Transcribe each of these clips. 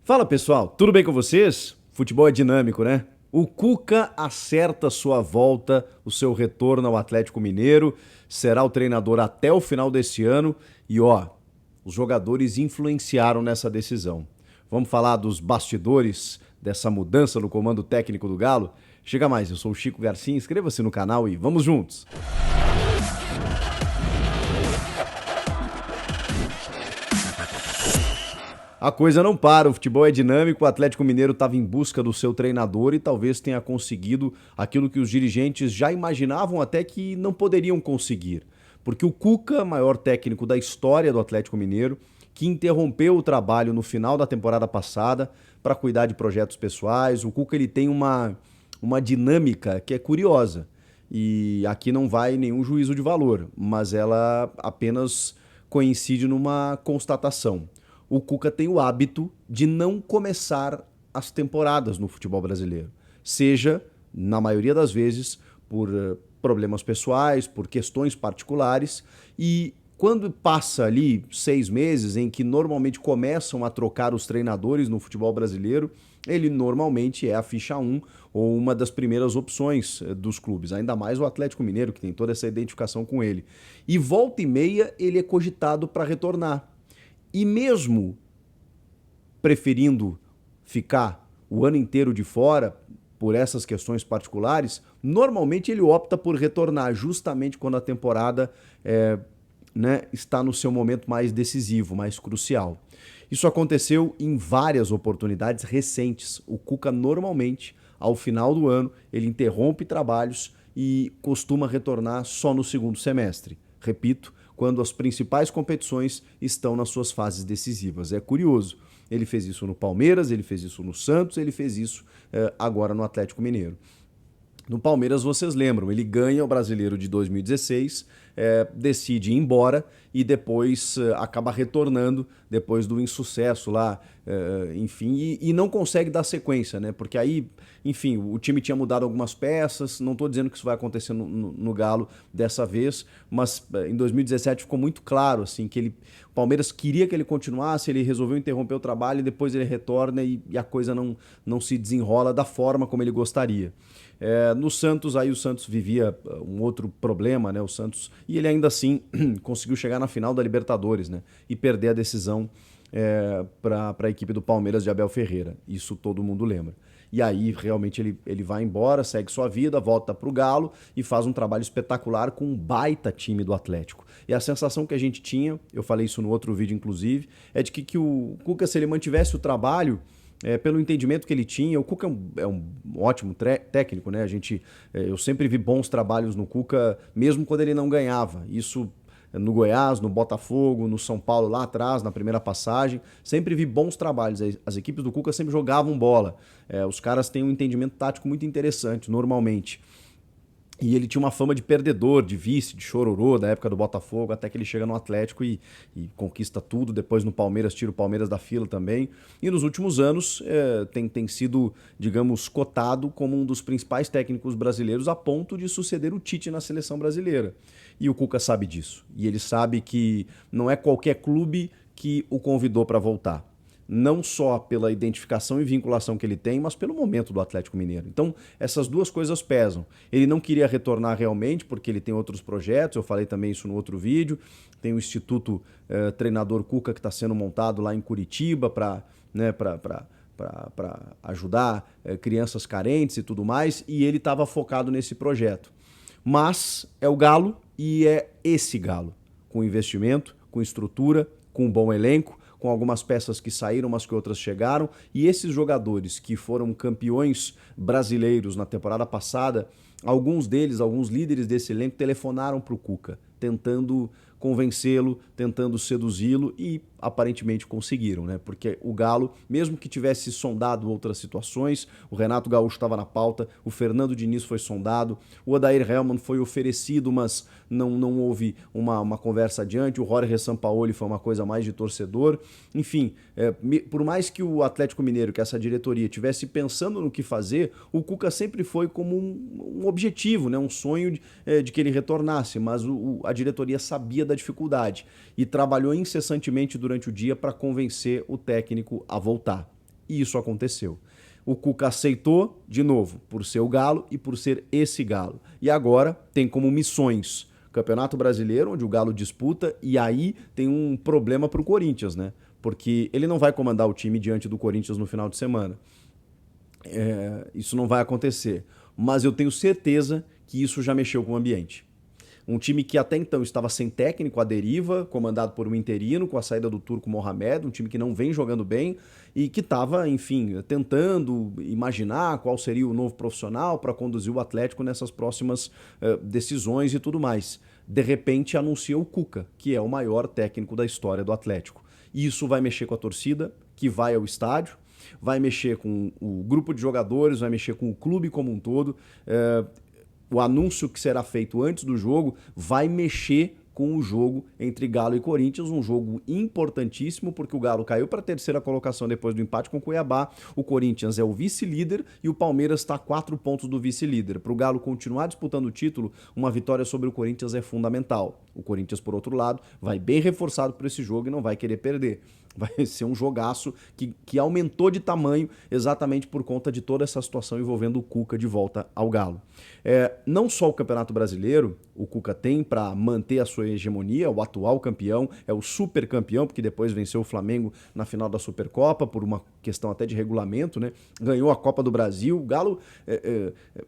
Fala pessoal, tudo bem com vocês? Futebol é dinâmico, né? O Cuca acerta sua volta, o seu retorno ao Atlético Mineiro, será o treinador até o final desse ano e os jogadores influenciaram nessa decisão. Vamos falar dos bastidores dessa mudança no comando técnico do Galo? Chega mais, eu sou o Chico Garcia, inscreva-se no canal e vamos juntos! A coisa não para, o futebol é dinâmico, o Atlético Mineiro estava em busca do seu treinador e talvez tenha conseguido aquilo que os dirigentes já imaginavam até que não poderiam conseguir. Porque o Cuca, maior técnico da história do Atlético Mineiro, que interrompeu o trabalho no final da temporada passada para cuidar de projetos pessoais, o Cuca ele tem uma dinâmica que é curiosa. E aqui não vai nenhum juízo de valor, mas ela apenas coincide numa constatação. O Cuca tem o hábito de não começar as temporadas no futebol brasileiro. Seja, na maioria das vezes, por problemas pessoais, por questões particulares. E quando passa ali 6 meses em que normalmente começam a trocar os treinadores no futebol brasileiro, ele normalmente é a ficha 1 ou uma das primeiras opções dos clubes. Ainda mais o Atlético Mineiro, que tem toda essa identificação com ele. E volta e meia ele é cogitado para retornar. E mesmo preferindo ficar o ano inteiro de fora por essas questões particulares, normalmente ele opta por retornar justamente quando a temporada está no seu momento mais decisivo, mais crucial. Isso aconteceu em várias oportunidades recentes. O Cuca normalmente, ao final do ano, ele interrompe trabalhos e costuma retornar só no segundo semestre. Repito, quando as principais competições estão nas suas fases decisivas. É curioso, ele fez isso no Palmeiras, ele fez isso no Santos, ele fez isso agora no Atlético Mineiro. No Palmeiras, vocês lembram, ele ganha o Brasileiro de 2016, decide ir embora e depois acaba retornando depois do insucesso lá, enfim, e não consegue dar sequência, né? Porque aí, enfim, o time tinha mudado algumas peças, não estou dizendo que isso vai acontecer no Galo dessa vez, mas em 2017 ficou muito claro, assim, que o Palmeiras queria que ele continuasse, ele resolveu interromper o trabalho e depois ele retorna e a coisa não se desenrola da forma como ele gostaria. No Santos, aí o Santos vivia um outro problema, né? O Santos, e ele ainda assim conseguiu chegar na final da Libertadores, né? E perder a decisão para a equipe do Palmeiras de Abel Ferreira. Isso todo mundo lembra. E aí realmente ele vai embora, segue sua vida, volta para o Galo e faz um trabalho espetacular com um baita time do Atlético. E a sensação que a gente tinha, eu falei isso no outro vídeo inclusive, é de que o Cuca, se ele mantivesse o trabalho, pelo entendimento que ele tinha, o Cuca é um ótimo técnico, né? Eu sempre vi bons trabalhos no Cuca, mesmo quando ele não ganhava. Isso no Goiás, no Botafogo, no São Paulo lá atrás, na primeira passagem, sempre vi bons trabalhos. As equipes do Cuca sempre jogavam bola. Os caras têm um entendimento tático muito interessante, normalmente. E ele tinha uma fama de perdedor, de vice, de chororô da época do Botafogo, até que ele chega no Atlético e conquista tudo. Depois no Palmeiras, tira o Palmeiras da fila também. E nos últimos anos tem sido, digamos, cotado como um dos principais técnicos brasileiros a ponto de suceder o Tite na seleção brasileira. E o Cuca sabe disso. E ele sabe que não é qualquer clube que o convidou para voltar. Não só pela identificação e vinculação que ele tem, mas pelo momento do Atlético Mineiro. Então, essas duas coisas pesam. Ele não queria retornar realmente, porque ele tem outros projetos, eu falei também isso no outro vídeo, tem o Instituto Treinador Cuca que está sendo montado lá em Curitiba para ajudar crianças carentes e tudo mais, e ele estava focado nesse projeto. Mas é o Galo e é esse Galo, com investimento, com estrutura, com um bom elenco, com algumas peças que saíram, mas que outras chegaram, e esses jogadores que foram campeões brasileiros na temporada passada, alguns deles, alguns líderes desse elenco, telefonaram para o Cuca, tentando convencê-lo, tentando seduzi-lo e aparentemente conseguiram, né? Porque o Galo, mesmo que tivesse sondado outras situações, o Renato Gaúcho estava na pauta, o Fernando Diniz foi sondado, o Odair Hellmann foi oferecido, mas não houve uma conversa adiante, o Jorge Sampaoli foi uma coisa mais de torcedor. Enfim, por mais que o Atlético Mineiro, que essa diretoria, tivesse pensando no que fazer, o Cuca sempre foi como um objetivo, né? Um sonho de que ele retornasse, mas a diretoria sabia da dificuldade e trabalhou incessantemente durante o dia para convencer o técnico a voltar. E isso aconteceu. O Cuca aceitou, de novo, por ser o Galo e por ser esse Galo. E agora tem como missões Campeonato Brasileiro, onde o Galo disputa, e aí tem um problema para o Corinthians, né? Porque ele não vai comandar o time diante do Corinthians no final de semana. Isso não vai acontecer. Mas eu tenho certeza que isso já mexeu com o ambiente. Um time que até então estava sem técnico, à deriva, comandado por um interino, com a saída do turco Mohamed, um time que não vem jogando bem e que estava, enfim, tentando imaginar qual seria o novo profissional para conduzir o Atlético nessas próximas decisões e tudo mais. De repente anuncia o Cuca, que é o maior técnico da história do Atlético. E isso vai mexer com a torcida, que vai ao estádio, vai mexer com o grupo de jogadores, vai mexer com o clube como um todo. O anúncio que será feito antes do jogo vai mexer com o jogo entre Galo e Corinthians, um jogo importantíssimo, porque o Galo caiu para a terceira colocação depois do empate com o Cuiabá, o Corinthians é o vice-líder e o Palmeiras está a 4 pontos do vice-líder. Para o Galo continuar disputando o título, uma vitória sobre o Corinthians é fundamental. O Corinthians, por outro lado, vai bem reforçado para esse jogo e não vai querer perder. Vai ser um jogaço que aumentou de tamanho exatamente por conta de toda essa situação envolvendo o Cuca de volta ao Galo. Não só o Campeonato Brasileiro o Cuca tem para manter a sua hegemonia, o atual campeão, é o super campeão, porque depois venceu o Flamengo na final da Supercopa, por uma questão até de regulamento, né? Ganhou a Copa do Brasil. O Galo,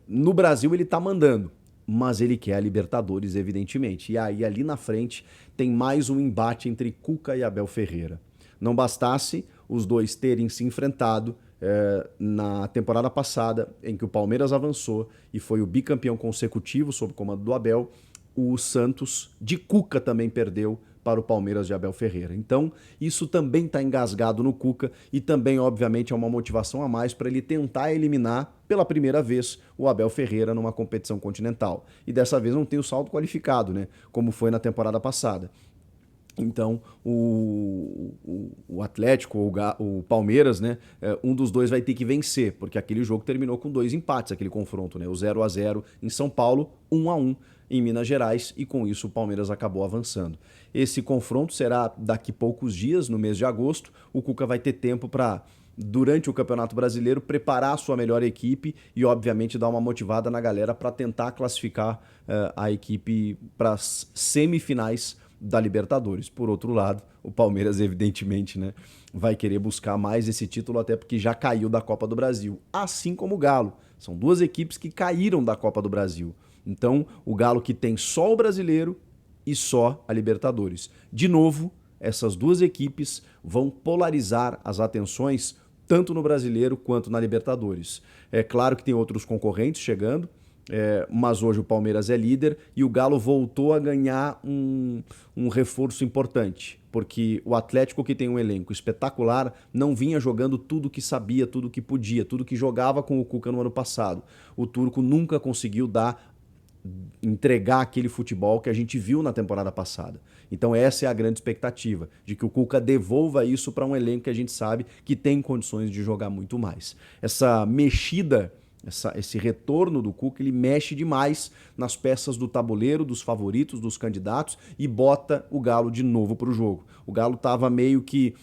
no Brasil, ele tá mandando. Mas ele quer a Libertadores, evidentemente. E aí, ali na frente, tem mais um embate entre Cuca e Abel Ferreira. Não bastasse os dois terem se enfrentado na temporada passada, em que o Palmeiras avançou e foi o bicampeão consecutivo sob o comando do Abel, o Santos de Cuca também perdeu para o Palmeiras de Abel Ferreira. Então, isso também está engasgado no Cuca e também, obviamente, é uma motivação a mais para ele tentar eliminar pela primeira vez o Abel Ferreira numa competição continental. E dessa vez não tem o saldo qualificado, né? Como foi na temporada passada. Então, o Atlético ou o Palmeiras, né, um dos dois vai ter que vencer, porque aquele jogo terminou com 2 empates, aquele confronto, né, o 0-0 em São Paulo, 1-1 em Minas Gerais, e com isso o Palmeiras acabou avançando. Esse confronto será daqui poucos dias, no mês de agosto. O Cuca vai ter tempo para, durante o Campeonato Brasileiro, preparar a sua melhor equipe e, obviamente, dar uma motivada na galera para tentar classificar a equipe para as semifinais da Libertadores. Por outro lado, o Palmeiras, evidentemente, né, vai querer buscar mais esse título, até porque já caiu da Copa do Brasil, assim como o Galo. São duas equipes que caíram da Copa do Brasil. Então, o Galo que tem só o Brasileiro e só a Libertadores. De novo, essas duas equipes vão polarizar as atenções tanto no Brasileiro quanto na Libertadores. É claro que tem outros concorrentes chegando, mas hoje o Palmeiras é líder e o Galo voltou a ganhar um reforço importante, porque o Atlético, que tem um elenco espetacular, não vinha jogando tudo que sabia, tudo que podia, tudo que jogava com o Cuca no ano passado. O turco nunca conseguiu entregar aquele futebol que a gente viu na temporada passada. Então essa é a grande expectativa, de que o Cuca devolva isso para um elenco que a gente sabe que tem condições de jogar muito mais. Essa mexida, esse retorno do Cuca, ele mexe demais nas peças do tabuleiro, dos favoritos, dos candidatos, e bota o Galo de novo para o jogo. O Galo estava meio que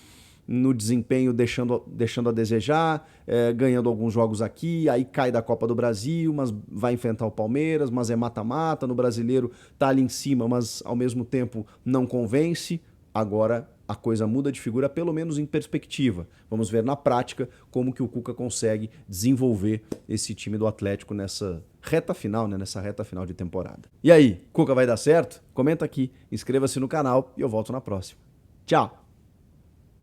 no desempenho deixando a desejar, ganhando alguns jogos aqui, aí cai da Copa do Brasil, mas vai enfrentar o Palmeiras, mas é mata-mata, no Brasileiro tá ali em cima, mas ao mesmo tempo não convence. Agora a coisa muda de figura, pelo menos em perspectiva. Vamos ver na prática como que o Cuca consegue desenvolver esse time do Atlético nessa reta final, né? Nessa reta final de temporada. E aí, Cuca vai dar certo? Comenta aqui, inscreva-se no canal e eu volto na próxima. Tchau!